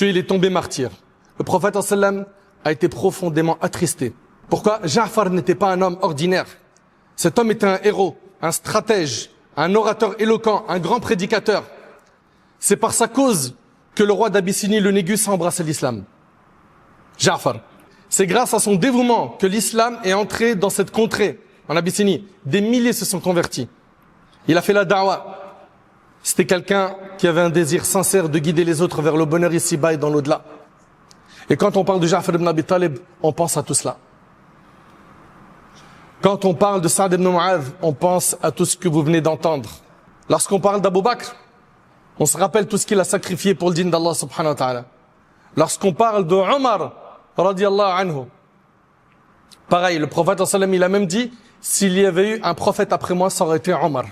tué, il est tombé martyr. Le prophète sallam a été profondément attristé. Pourquoi? Ja'far n'était pas un homme ordinaire. Cet homme était un héros, un stratège, un orateur éloquent, un grand prédicateur. C'est par sa cause que le roi d'Abyssinie, le Négus, a embrassé l'islam. Ja'far. C'est grâce à son dévouement que l'islam est entré dans cette contrée, en Abyssinie. Des milliers se sont convertis. Il a fait la da'wa. C'était quelqu'un qui avait un désir sincère de guider les autres vers le bonheur ici-bas et dans l'au-delà. Et quand on parle de Ja'far ibn Abi Talib, on pense à tout cela. Quand on parle de Sa'd ibn Mu'adh, on pense à tout ce que vous venez d'entendre. Lorsqu'on parle d'Abu Bakr, on se rappelle tout ce qu'il a sacrifié pour le dîn d'Allah subhanahu wa ta'ala. Lorsqu'on parle de Omar, radiyallahu anhu, pareil, le prophète sallam, il a même dit, s'il y avait eu un prophète après moi, ça aurait été Omar.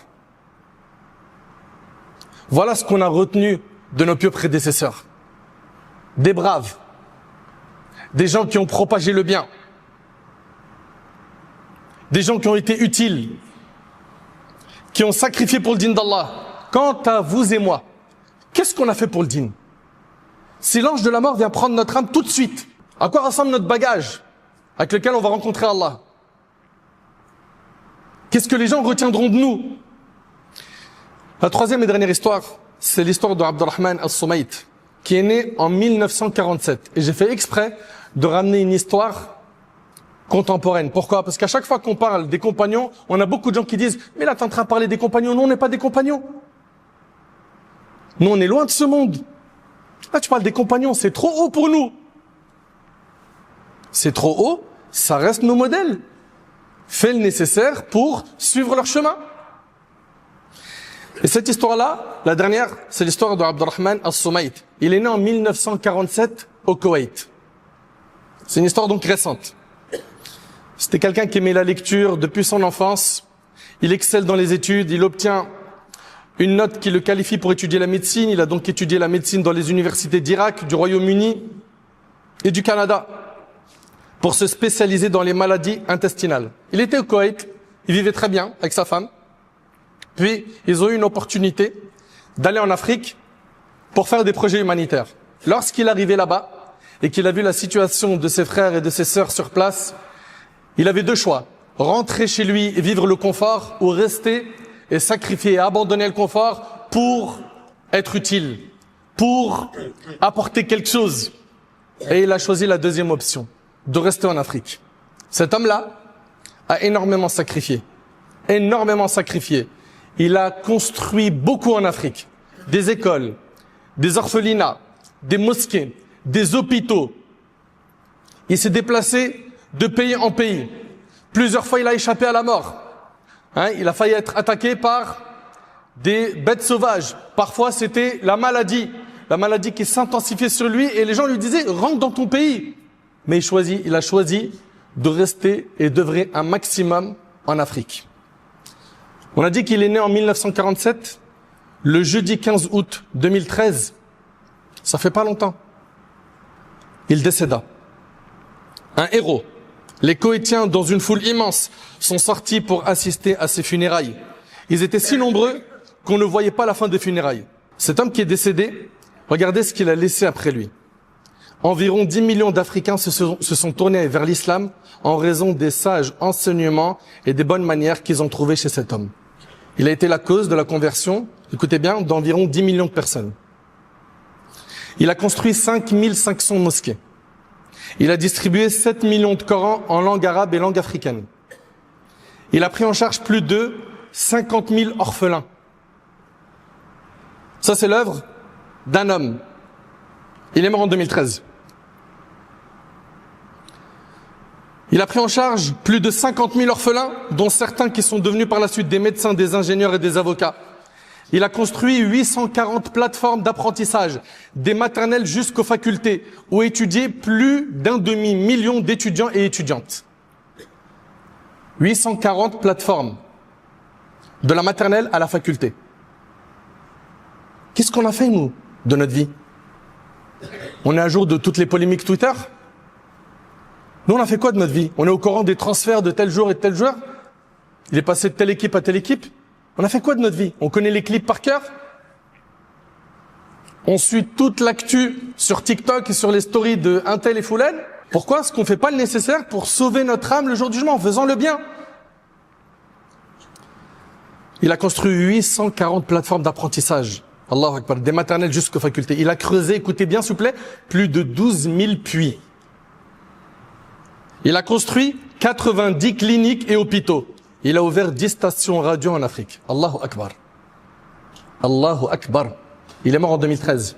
Voilà ce qu'on a retenu de nos pieux prédécesseurs. Des braves, des gens qui ont propagé le bien, des gens qui ont été utiles, qui ont sacrifié pour le dîn d'Allah. Quant à vous et moi, qu'est-ce qu'on a fait pour le dîn? Si l'ange de la mort vient prendre notre âme tout de suite, à quoi ressemble notre bagage avec lequel on va rencontrer Allah? Qu'est-ce que les gens retiendront de nous? La troisième et dernière histoire, c'est l'histoire de Abdurrahman al-Sumayt, qui est né en 1947. Et j'ai fait exprès de ramener une histoire contemporaine. Pourquoi? Parce qu'à chaque fois qu'on parle des compagnons, on a beaucoup de gens qui disent « Mais là, t'es en train de parler des compagnons. Nous, on n'est pas des compagnons. Nous, on est loin de ce monde. Là, tu parles des compagnons. C'est trop haut pour nous. C'est trop haut. Ça reste nos modèles. Fais le nécessaire pour suivre leur chemin. » Et cette histoire-là, la dernière, c'est l'histoire de Abdurrahman al-Sumayt. Il est né en 1947 au Koweït. C'est une histoire donc récente. C'était quelqu'un qui aimait la lecture depuis son enfance. Il excelle dans les études. Il obtient une note qui le qualifie pour étudier la médecine. Il a donc étudié la médecine dans les universités d'Irak, du Royaume-Uni et du Canada pour se spécialiser dans les maladies intestinales. Il était au Koweït. Il vivait très bien avec sa femme. Puis, ils ont eu une opportunité d'aller en Afrique pour faire des projets humanitaires. Lorsqu'il est arrivé là-bas et qu'il a vu la situation de ses frères et de ses sœurs sur place, il avait deux choix. Rentrer chez lui et vivre le confort ou rester et sacrifier et abandonner le confort pour être utile, pour apporter quelque chose. Et il a choisi la deuxième option, de rester en Afrique. Cet homme-là a énormément sacrifié. Énormément sacrifié. Il a construit beaucoup en Afrique. Des écoles, des orphelinats, des mosquées, des hôpitaux. Il s'est déplacé de pays en pays. Plusieurs fois, il a échappé à la mort. Il a failli être attaqué par des bêtes sauvages. Parfois, c'était la maladie qui s'intensifiait sur lui et les gens lui disaient « rentre dans ton pays ». Mais il a choisi de rester et d'œuvrer un maximum en Afrique. On a dit qu'il est né en 1947, le jeudi 15 août 2013. Ça fait pas longtemps. Il décéda. Un héros. Les Koweïtiens, dans une foule immense, sont sortis pour assister à ses funérailles. Ils étaient si nombreux qu'on ne voyait pas la fin des funérailles. Cet homme qui est décédé, regardez ce qu'il a laissé après lui. Environ 10 millions d'Africains se sont tournés vers l'islam en raison des sages enseignements et des bonnes manières qu'ils ont trouvés chez cet homme. Il a été la cause de la conversion, écoutez bien, d'environ 10 millions de personnes. Il a construit 5500 mosquées. Il a distribué 7 millions de Corans en langue arabe et langue africaine. Il a pris en charge plus de 50 000 orphelins. Ça, c'est l'œuvre d'un homme. Il est mort en 2013. Il a pris en charge plus de 50 000 orphelins, dont certains qui sont devenus par la suite des médecins, des ingénieurs et des avocats. Il a construit 840 plateformes d'apprentissage, des maternelles jusqu'aux facultés, où étudiaient plus d'un demi-million d'étudiants et étudiantes. 840 plateformes, de la maternelle à la faculté. Qu'est-ce qu'on a fait, nous, de notre vie? On est à jour de toutes les polémiques Twitter? Nous, on a fait quoi de notre vie? On est au courant des transferts de tel jour et de tel joueur? Il est passé de telle équipe à telle équipe? On a fait quoi de notre vie? On connaît les clips par cœur? On suit toute l'actu sur TikTok et sur les stories de Intel et Foulen. Pourquoi est-ce qu'on ne fait pas le nécessaire pour sauver notre âme le jour du jugement en faisant le bien? Il a construit 840 plateformes d'apprentissage. Allahu Akbar, des maternelles jusqu'aux facultés. Il a creusé, écoutez bien s'il vous plaît, plus de 12 000 puits. Il a construit 90 cliniques et hôpitaux. Il a ouvert 10 stations radio en Afrique. Allahu Akbar. Allahu Akbar. Il est mort en 2013.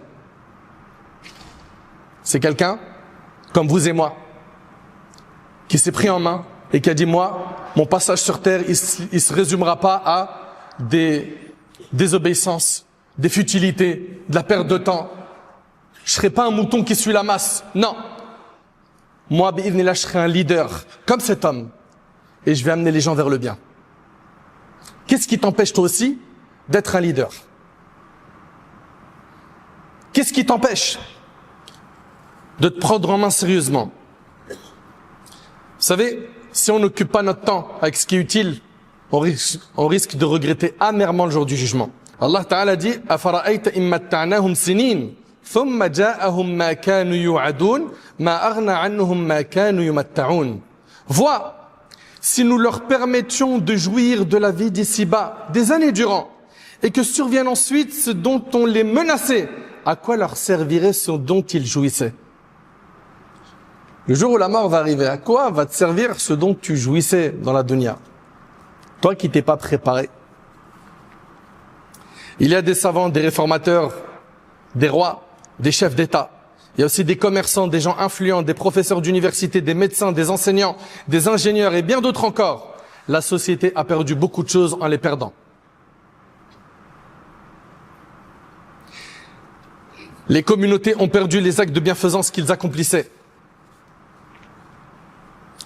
C'est quelqu'un, comme vous et moi, qui s'est pris en main et qui a dit, moi, mon passage sur terre, il se résumera pas à des désobéissances, des futilités, de la perte de temps. Je serai pas un mouton qui suit la masse. Non. Moi, bi'idhnillah, je serai un leader, comme cet homme. Et je vais amener les gens vers le bien. Qu'est-ce qui t'empêche toi aussi d'être un leader? Qu'est-ce qui t'empêche de te prendre en main sérieusement? Vous savez, si on n'occupe pas notre temps avec ce qui est utile, on risque de regretter amèrement le jour du jugement. Allah Ta'ala dit « Afara'ayta immatta'nahum sinin, thumma ja'ahum ma kanu yu'adun, ma aghna anhum ma kanu yumatta'un. » Vois, si nous leur permettions de jouir de la vie d'ici-bas, des années durant, et que survienne ensuite ce dont on les menaçait, à quoi leur servirait ce dont ils jouissaient? Le jour où la mort va arriver, à quoi va te servir ce dont tu jouissais dans la dunya? Toi qui t'es pas préparé. Il y a des savants, des réformateurs, des rois, des chefs d'État. Il y a aussi des commerçants, des gens influents, des professeurs d'université, des médecins, des enseignants, des ingénieurs et bien d'autres encore. La société a perdu beaucoup de choses en les perdant. Les communautés ont perdu les actes de bienfaisance qu'ils accomplissaient.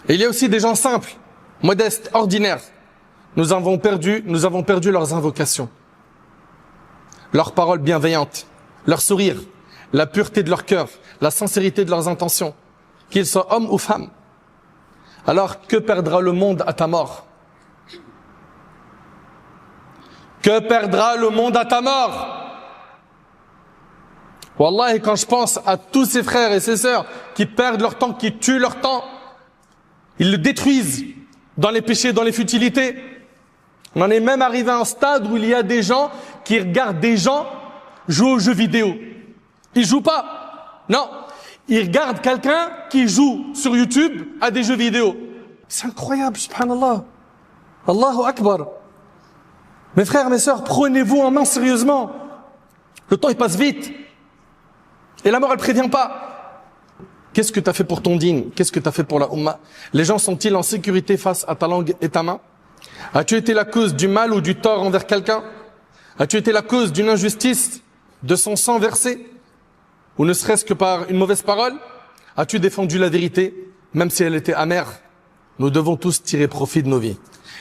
Et il y a aussi des gens simples, modestes, ordinaires. Nous avons perdu leurs invocations, leurs paroles bienveillantes, leur sourire, la pureté de leur cœur, la sincérité de leurs intentions, qu'ils soient hommes ou femmes. Alors, que perdra le monde à ta mort? Que perdra le monde à ta mort? Wallah, quand je pense à tous ces frères et ces sœurs qui perdent leur temps, qui tuent leur temps, ils le détruisent dans les péchés, dans les futilités. On en est même arrivé à un stade où il y a des gens qui regardent des gens jouer aux jeux vidéo. Ils jouent pas. Non. Ils regardent quelqu'un qui joue sur YouTube à des jeux vidéo. C'est incroyable, subhanallah. Allahu Akbar. Mes frères, mes sœurs, prenez-vous en main sérieusement. Le temps, il passe vite. Et la mort, elle prévient pas. Qu'est-ce que tu as fait pour ton dîn? Qu'est-ce que tu as fait pour la Ummah? Les gens sont-ils en sécurité face à ta langue et ta main? As-tu été la cause du mal ou du tort envers quelqu'un? As-tu été la cause d'une injustice, de son sang versé? Ou ne serait-ce que par une mauvaise parole? As-tu défendu la vérité, même si elle était amère? Nous devons tous tirer profit de nos vies.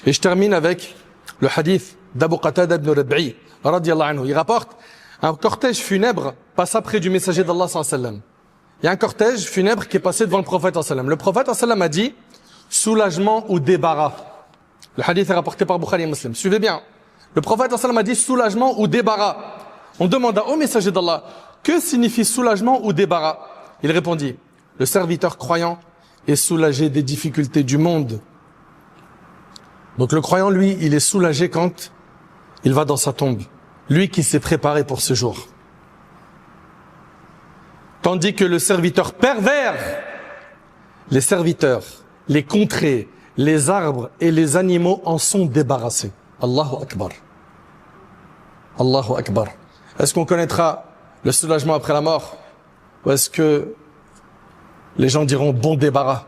Et je termine avec le hadith d'Abu Qatada ibn Rabi'i, radiyallahu anhu. Il rapporte, un cortège funèbre passa près du messager d'Allah sallallahu alayhi wa sallam. Il y a un cortège funèbre qui est passé devant le prophète sallallahu alayhi wa sallam. Le prophète sallallahu alayhi wa sallam a dit, soulagement ou débarras. Le hadith est rapporté par Bukhari et Muslim. Suivez bien. Le prophète sallallahu alayhi wa sallam a dit soulagement ou débarras. On demanda au messager d'Allah, que signifie soulagement ou débarras? Il répondit, le serviteur croyant est soulagé des difficultés du monde. Donc le croyant, lui, il est soulagé quand il va dans sa tombe. Lui qui s'est préparé pour ce jour. Tandis que le serviteur pervers, les serviteurs, les contrées, les arbres et les animaux en sont débarrassés. Allahu Akbar. Allahu Akbar. Est-ce qu'on connaîtra le soulagement après la mort? Ou est-ce que les gens diront bon débarras?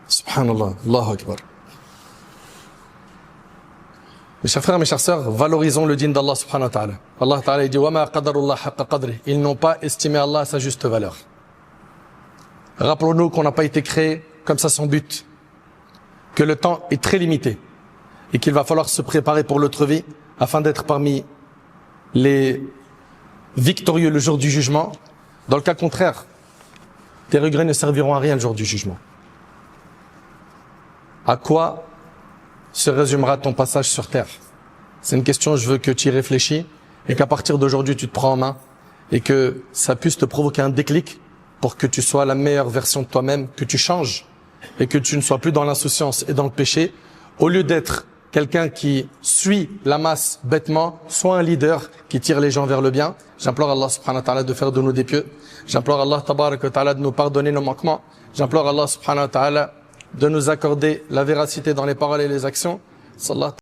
Subhanallah. Allahu Akbar. Mes chers frères, mes chères sœurs, valorisons le dîn d'Allah subhanahu wa ta'ala. Allah ta'ala dit wa ma qadarullah haqqa qadri. Ils n'ont pas estimé Allah à sa juste valeur. Rappelons-nous qu'on n'a pas été créé comme ça sans but, que le temps est très limité et qu'il va falloir se préparer pour l'autre vie afin d'être parmi les victorieux le jour du jugement. Dans le cas contraire, tes regrets ne serviront à rien le jour du jugement. À quoi se résumera ton passage sur terre? C'est une question, je veux que tu y réfléchis et qu'à partir d'aujourd'hui, tu te prends en main et que ça puisse te provoquer un déclic pour que tu sois la meilleure version de toi-même, que tu changes et que tu ne sois plus dans l'insouciance et dans le péché. Au lieu d'être quelqu'un qui suit la masse bêtement, sois un leader qui tire les gens vers le bien. J'implore Allah subhanahu wa ta'ala de faire de nous des pieux. J'implore Allah tabarak wa ta'ala de nous pardonner nos manquements. J'implore Allah subhanahu wa ta'ala de nous accorder la véracité dans les paroles et les actions. Salat.